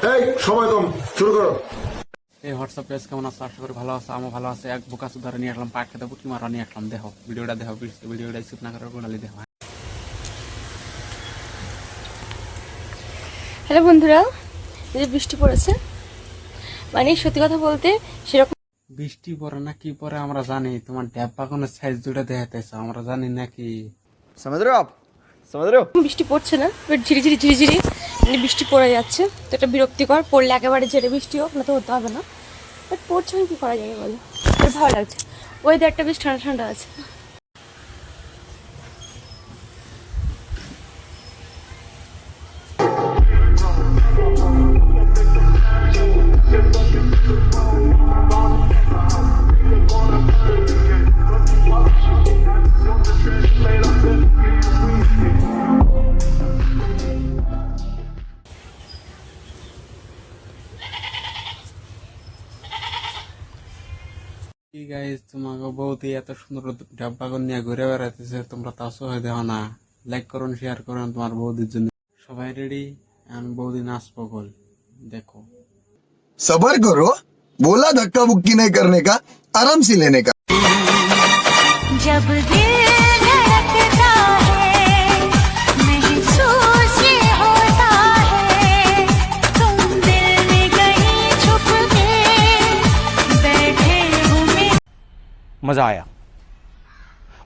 এই সময় কম, শুরু করো। এই হোয়াটসঅ্যাপ পেজ কেমন আছে? আশা করি ভালো আছে। আমার ভালো আছে। এক বোকা সুধারে নিয়ে আসলাম, পাট খেতে পুটি মারা নিয়ে আসলাম। দেখো ভিডিওটা, দেখো ভিডিওটা স্কিপ না করে গোড়ালি দেখো। হ্যালো বন্ধুরা, এই যে বৃষ্টি পড়েছে, মানে সত্যি কথা বলতে সেরকম বৃষ্টি পরে না কি পরে আমরা জানি, তোমার ড্যাব বাগানের সাইজ দুটা দেখাতেছ আমরা জানি নাকি? समझ रहे हो आप? समझ रहे हो? বৃষ্টি পড়ছে না, বাট ঝিরিঝিরি ঝিরিঝিরি মানে বৃষ্টি পড়ে যাচ্ছে। তো এটা বিরক্তিকর, পড়লে একেবারে ঝেড়ে বৃষ্টি হোক না তো হতে হবে না, বাট পড়ছে না, কি করা যাবে বলো? বেশ ভালো লাগছে, ওয়েদারটা বেশ ঠান্ডা ঠান্ডা আছে। কি গাইজ, তোমাকে বৌদি এত সুন্দর ড্যাব বাগান নিয়ে ঘুরে বেড়াইতেছে, তোমরা তা সহে দেখো না। লাইক করুন, শেয়ার করুন তোমার বৌদির জন্য। সবাই রেডি, এখন বৌদি নাচবো গোল, দেখো। सबर करो, बोला धक्का बुक्की नहीं करने का, आराम से लेने का। जब दिल धड़कता है महसूस ये होता है तुम दिल में कहीं छुप के बैठे हो मजा आया,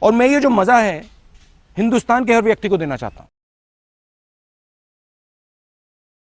और मैं ये जो मजा है हिंदुस्तान के हर व्यक्ति को देना चाहता हूं।